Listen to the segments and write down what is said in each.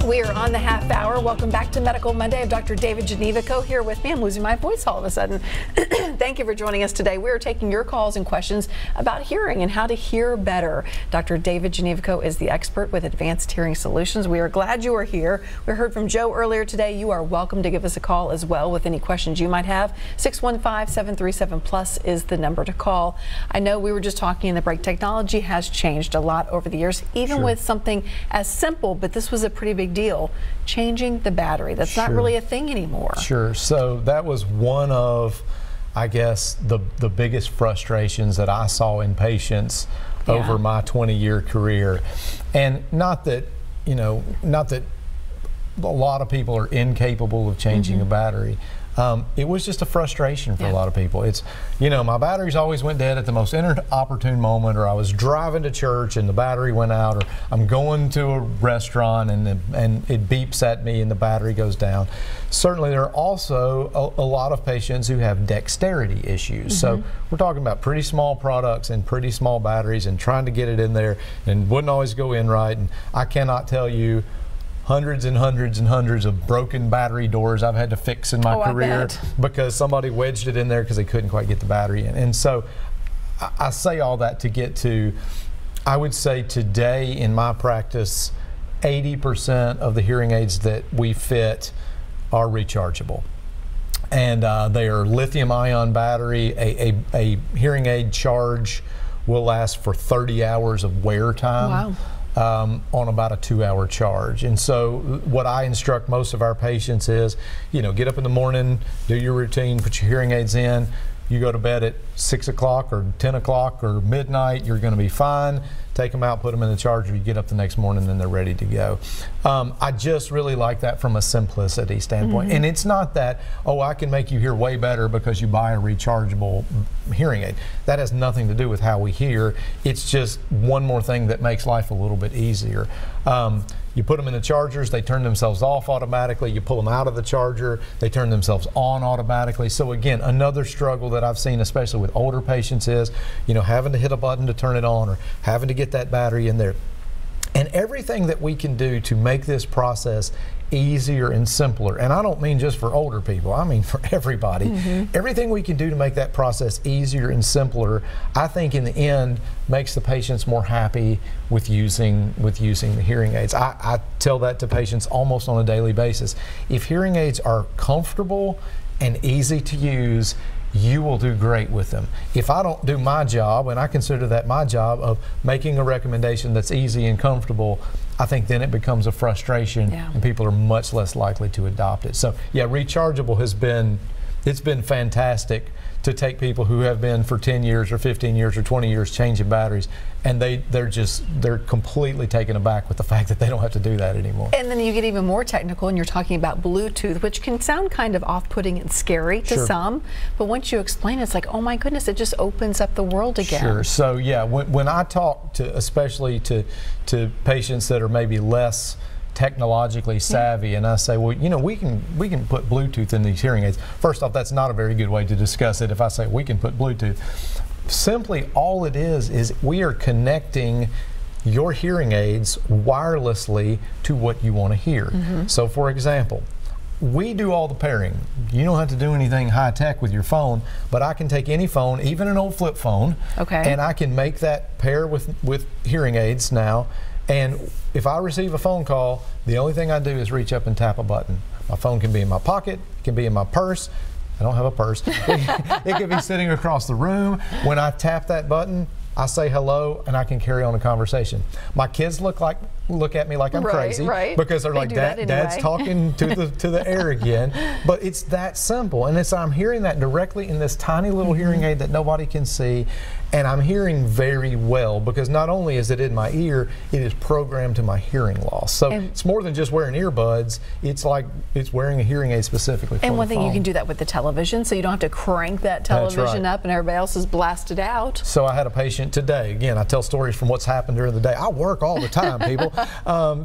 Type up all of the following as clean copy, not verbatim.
We are on the half hour. Welcome back to Medical Monday. I have Dr. David Gnewikow here with me. I'm losing my voice all of a sudden. Thank you for joining us today. We are taking your calls and questions about hearing and how to hear better. Dr. David Gnewikow is the expert with Advanced Hearing Solutions. We are glad you are here. We heard from Joe earlier today. You are welcome to give us a call as well with any questions you might have. 615-737+ is the number to call. I know we were just talking in the break. Technology has changed a lot over the years, even with something as simple, but this was a pretty big deal, changing the battery. That's not really a thing anymore. Sure. So that was one of, I guess, the biggest frustrations that I saw in patients over my 20-year career. And not that, you know, not that a lot of people are incapable of changing a battery. It was just a frustration for a lot of people. It's, you know, my batteries always went dead at the most inopportune moment, or I was driving to church and the battery went out, or I'm going to a restaurant and it beeps at me and the battery goes down. Certainly there are also a lot of patients who have dexterity issues. So we're talking about pretty small products and pretty small batteries and trying to get it in there and wouldn't always go in right. And I cannot tell you hundreds and hundreds and hundreds of broken battery doors I've had to fix in my career because somebody wedged it in there because they couldn't quite get the battery in. And so I say all that to get to, I would say today in my practice, 80% of the hearing aids that we fit are rechargeable. And they are lithium-ion battery. A hearing aid charge will last for 30 hours of wear time. On about a 2-hour charge. And so what I instruct most of our patients is, you know, get up in the morning, do your routine, put your hearing aids in, you go to bed at 6 o'clock or 10 o'clock or midnight, you're going to be fine. Take them out, put them in the charger, you get up the next morning and they're ready to go. I just really like that from a simplicity standpoint. And it's not that, oh, I can make you hear way better because you buy a rechargeable hearing aid. That has nothing to do with how we hear. It's just one more thing that makes life a little bit easier. You put them in the chargers, they turn themselves off automatically. You pull them out of the charger, they turn themselves on automatically. So again, another struggle that I've seen, especially with older patients, is, you know, having to hit a button to turn it on or having to get that battery in there. And everything that we can do to make this process easier and simpler, and I don't mean just for older people, I mean for everybody. Everything we can do to make that process easier and simpler, I think in the end makes the patients more happy with using the hearing aids. I tell that to patients almost on a daily basis. If hearing aids are comfortable and easy to use, you will do great with them. If I don't do my job, and I consider that my job, of making a recommendation that's easy and comfortable, I think then it becomes a frustration and people are much less likely to adopt it. So yeah, rechargeable has been, it's been fantastic to take people who have been for 10 years or 15 years or 20 years changing batteries, and they're completely taken aback with the fact that they don't have to do that anymore. And then you get even more technical and you're talking about Bluetooth, which can sound kind of off-putting and scary to some, but once you explain it, it's like, oh my goodness, it just opens up the world again. Sure. So yeah, when I talk to, especially to patients that are maybe less technologically savvy, and I say, well, you know, we can put Bluetooth in these hearing aids. First off, that's not a very good way to discuss it if I say we can put Bluetooth. Simply all it is we are connecting your hearing aids wirelessly to what you want to hear. So for example, we do all the pairing. You don't have to do anything high-tech with your phone, but I can take any phone, even an old flip phone, and I can make that pair with hearing aids now. And if I receive a phone call, the only thing I do is reach up and tap a button. My phone can be in my pocket, it can be in my purse. I don't have a purse. It could be sitting across the room. When I tap that button, I say hello and I can carry on a conversation. My kids look at me like I'm crazy because they're like, Dad's talking to the air again. But it's that simple, and I'm hearing that directly in this tiny little hearing aid that nobody can see, and I'm hearing very well because not only is it in my ear, it is programmed to my hearing loss. So it's more than just wearing earbuds. It's like it's wearing a hearing aid specifically for And one the thing, phone. you can do that with the television, so you don't have to crank that television up and everybody else is blasted out. So I had a patient today. Again, I tell stories from what's happened during the day. I work all the time, people.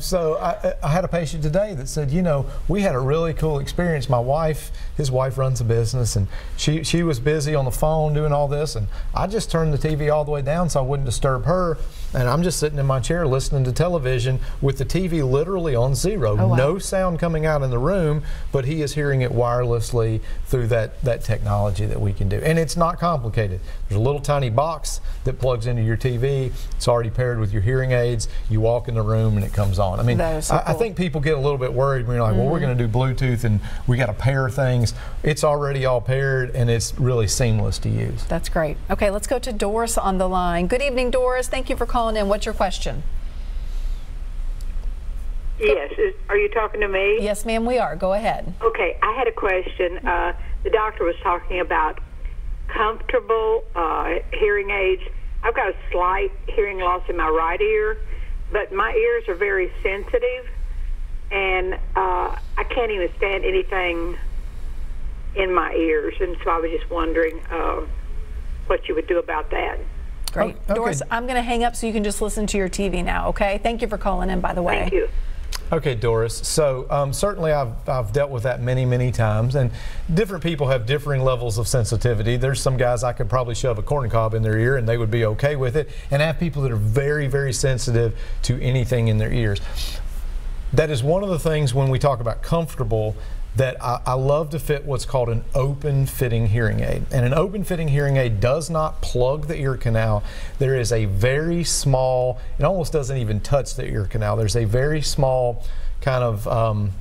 So I had a patient today that said, you know, we had a really cool experience. His wife runs a business, and she was busy on the phone doing all this, and I just turned the TV all the way down so I wouldn't disturb her. and I'm just sitting in my chair listening to television with the TV literally on zero. Oh, wow. No sound coming out in the room, but he is hearing it wirelessly through that technology that we can do. And it's not complicated. There's a little tiny box that plugs into your TV. It's already paired with your hearing aids. You walk in the room and it comes on. I mean, That is so cool. I think people get a little bit worried when you're like, well, we're going to do Bluetooth and we got to pair things. It's already all paired and it's really seamless to use. That's great. Okay, let's go to Doris on the line. Good evening, Doris. Thank you for calling in. What's your question? Yes. Are you talking to me? Yes, ma'am, we are. Go ahead. Okay. I had a question. The doctor was talking about comfortable hearing aids. I've got a slight hearing loss in my right ear, but my ears are very sensitive, and I can't even stand anything in my ears. And so I was just wondering what you would do about that. Great. Okay. Doris, I'm going to hang up so you can just listen to your TV now, okay? Thank you for calling in, by the way. Thank you. Okay, Doris. So certainly I've dealt with that many times, and different people have differing levels of sensitivity. There's some guys I could probably shove a corn cob in their ear and they would be okay with it, and I have people that are very sensitive to anything in their ears. That is one of the things when we talk about comfortable that I love to fit what's called an open fitting hearing aid. And an open fitting hearing aid does not plug the ear canal. There is a very small, it almost doesn't even touch the ear canal. There's a very small kind of, I'm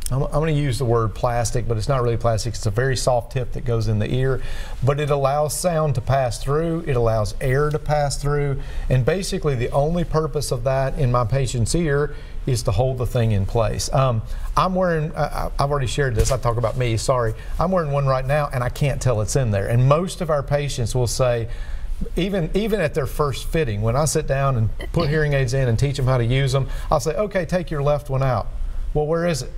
going to use the word plastic, but it's not really plastic. It's a very soft tip that goes in the ear, but it allows sound to pass through. It allows air to pass through. And basically the only purpose of that in my patient's ear is to hold the thing in place. I'm wearing, I've already shared this, I talk about me, sorry. I'm wearing one right now and I can't tell it's in there. And most of our patients will say, even at their first fitting, when I sit down and put hearing aids in and teach them how to use them, I'll say, okay, take your left one out. Well, where is it?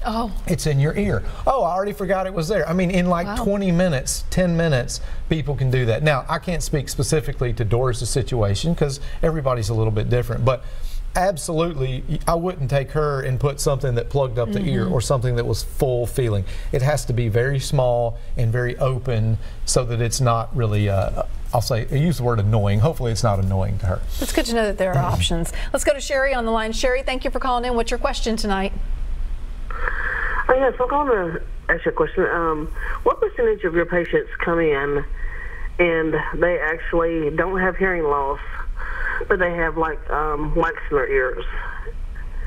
Oh. It's in your ear. Oh, I already forgot it was there. I mean, in like 20 minutes, 10 minutes, people can do that. Now, I can't speak specifically to Doris' situation because everybody's a little bit different, but absolutely, I wouldn't take her and put something that plugged up the ear or something that was full feeling. It has to be very small and very open so that it's not really, I'll say, I use the word annoying. Hopefully it's not annoying to her. It's good to know that there are options. Let's go to Sherry on the line. Sherry, thank you for calling in. What's your question tonight? Oh, yes, I'm going to ask you a question. What percentage of your patients come in and they actually don't have hearing loss, but they have like wax in their ears?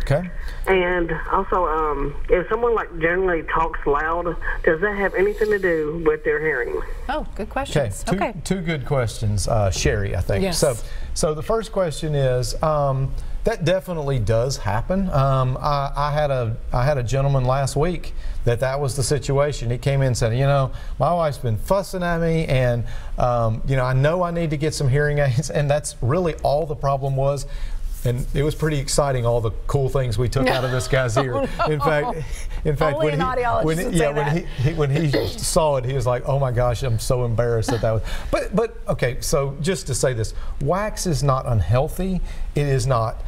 Okay. And also, if someone like generally talks loud, does that have anything to do with their hearing? Oh, good questions. Okay, two good questions, Sherry, I think. Yes. So the first question is, that definitely does happen. I had a gentleman last week that was the situation. He came in and said, you know, my wife's been fussing at me, and you know I need to get some hearing aids, and that's really all the problem was. And it was pretty exciting, all the cool things we took out of this guy's ear. Oh, no. In fact, Only an audiologist would say that. when he saw it, he was like, "Oh my gosh, I'm so embarrassed that was." But okay, so just to say this, wax is not unhealthy. It is not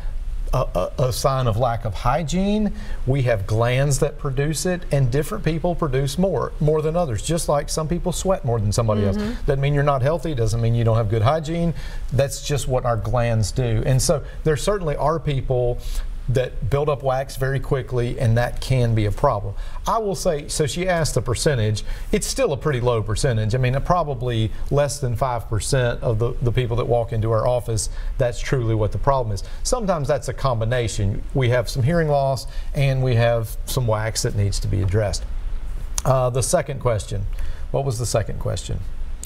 a sign of lack of hygiene. We have glands that produce it, and different people produce more than others. Just like some people sweat more than somebody else. Doesn't mean you're not healthy, doesn't mean you don't have good hygiene. That's just what our glands do. And so there certainly are people that build up wax very quickly, and that can be a problem. I will say, so she asked the percentage, it's still a pretty low percentage. I mean, probably less than 5% of the people that walk into our office, that's truly what the problem is. Sometimes that's a combination. We have some hearing loss and we have some wax that needs to be addressed. The second question, what was the second question?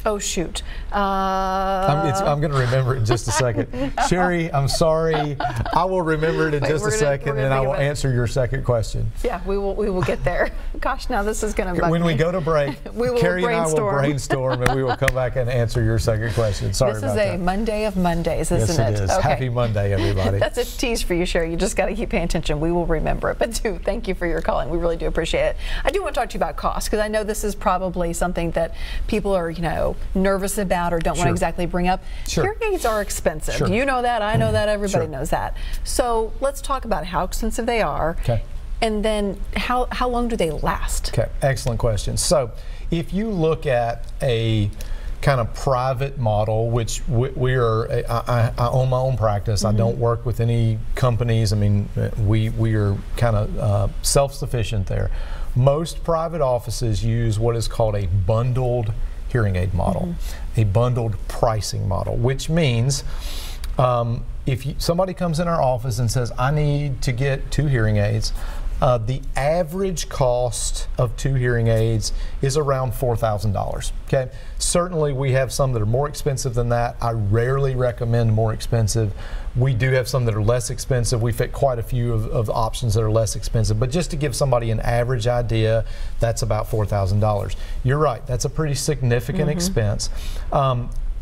Oh, shoot. I'm going to remember it in just a second. Sherry, I'm sorry. I will remember it in just a second, and I will answer your second question. Yeah, we will get there. Gosh, now this is going to bug When me. we go to break, Carrie and I will brainstorm, and we will come back and answer your second question. Sorry about that. This is a Monday of Mondays, isn't it? Yes, it is. Okay. Happy Monday, everybody. That's a tease for you, Sherry. You just got to keep paying attention. We will remember it. But thank you for your calling. We really do appreciate it. I do want to talk to you about cost, because I know this is probably something that people are, nervous about or don't want to exactly bring up. Hearing aids are expensive. You know that, I know that, everybody knows that. So let's talk about how expensive they are. Okay. And then how long do they last? Okay, excellent question. So if you look at a kind of private model, which we are, I own my own practice. I don't work with any companies. I mean, we are kind of self-sufficient there. Most private offices use what is called a bundled hearing aid model, a bundled pricing model, which means if somebody comes in our office and says, I need to get 2 hearing aids, the average cost of 2 hearing aids is around $4,000. Okay, certainly we have some that are more expensive than that. I rarely recommend more expensive. We do have some that are less expensive. We fit quite a few of the options that are less expensive. But just to give somebody an average idea, that's about $4,000. You're right, that's a pretty significant expense.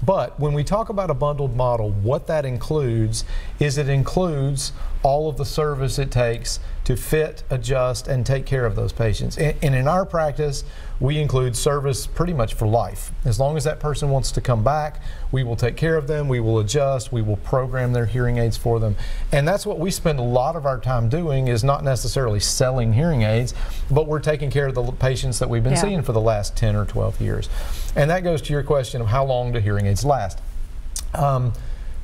But when we talk about a bundled model, what that includes is it includes all of the service it takes to fit, adjust, and take care of those patients. And in our practice, we include service pretty much for life. As long as that person wants to come back, we will take care of them, we will adjust, we will program their hearing aids for them. And that's what we spend a lot of our time doing, is not necessarily selling hearing aids, but we're taking care of the patients that we've been seeing for the last 10 or 12 years. And that goes to your question of how long do hearing aids last.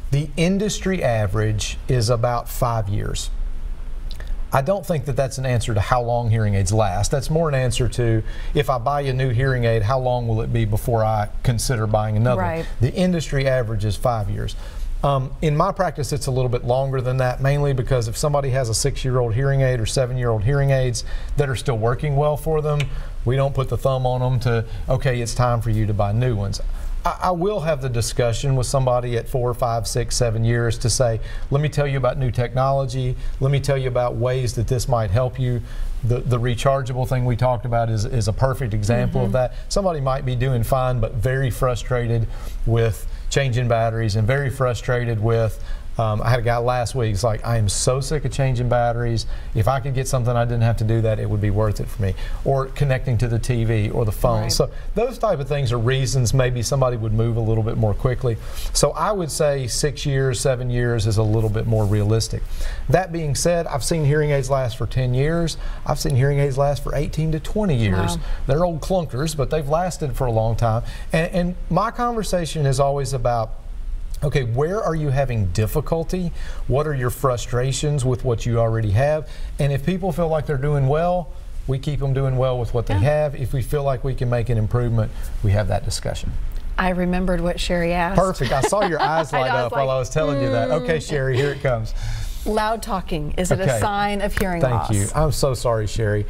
The industry average is about 5 years. I don't think that that's an answer to how long hearing aids last. That's more an answer to, if I buy a new hearing aid, how long will it be before I consider buying another? Right. The industry average is 5 years. In my practice, it's a little bit longer than that, mainly because if somebody has a 6-year-old hearing aid or 7-year-old hearing aids that are still working well for them, we don't put the thumb on them to, okay, it's time for you to buy new ones. I will have the discussion with somebody at 4, 5, 6, 7 years to say, let me tell you about new technology, let me tell you about ways that this might help you. The rechargeable thing we talked about is a perfect example of that. Somebody might be doing fine but very frustrated with changing batteries and very frustrated with I had a guy last week, it's like, I am so sick of changing batteries. If I could get something I didn't have to do that, it would be worth it for me. Or connecting to the TV or the phone. Right. So those type of things are reasons maybe somebody would move a little bit more quickly. So I would say 6 years, 7 years is a little bit more realistic. That being said, I've seen hearing aids last for 10 years. I've seen hearing aids last for 18 to 20 years. Wow. They're old clunkers, but they've lasted for a long time. And my conversation is always about, okay, where are you having difficulty? What are your frustrations with what you already have? And if people feel like they're doing well, we keep them doing well with what they have. If we feel like we can make an improvement, we have that discussion. I remembered what Sherry asked. Perfect. I saw your eyes light up while I was telling you that. Okay, Sherry, here it comes. Loud talking, is it a sign of hearing loss? Thank you. I'm so sorry, Sherry.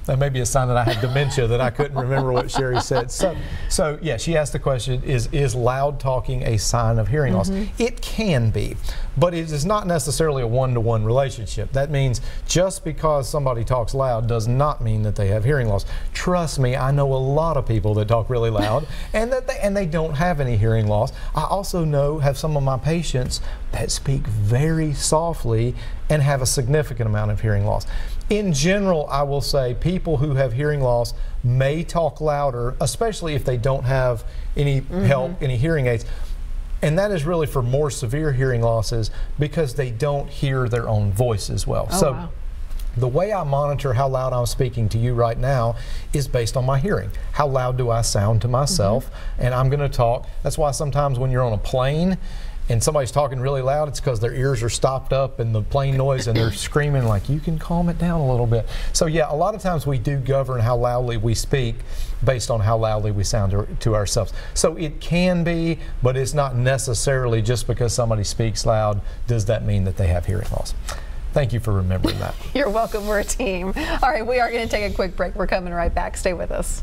That may be a sign that I have dementia, that I couldn't remember what Sherry said. So yeah, she asked the question, is loud talking a sign of hearing loss? It can be, but it is not necessarily a one-to-one relationship. That means just because somebody talks loud does not mean that they have hearing loss. Trust me, I know a lot of people that talk really loud and they don't have any hearing loss. I also have some of my patients that speak very softly and have a significant amount of hearing loss. In general, I will say people who have hearing loss may talk louder, especially if they don't have any help, any hearing aids. And that is really for more severe hearing losses because they don't hear their own voice as well. Wow. The way I monitor how loud I'm speaking to you right now is based on my hearing. How loud do I sound to myself? And I'm going to talk. That's why sometimes when you're on a plane and somebody's talking really loud, it's because their ears are stopped up and the plane noise and they're screaming like, you can calm it down a little bit. So yeah, a lot of times we do govern how loudly we speak based on how loudly we sound to ourselves. So it can be, but it's not necessarily just because somebody speaks loud does that mean that they have hearing loss. Thank you for remembering that. You're welcome. We're a team. All right, we are going to take a quick break. We're coming right back. Stay with us.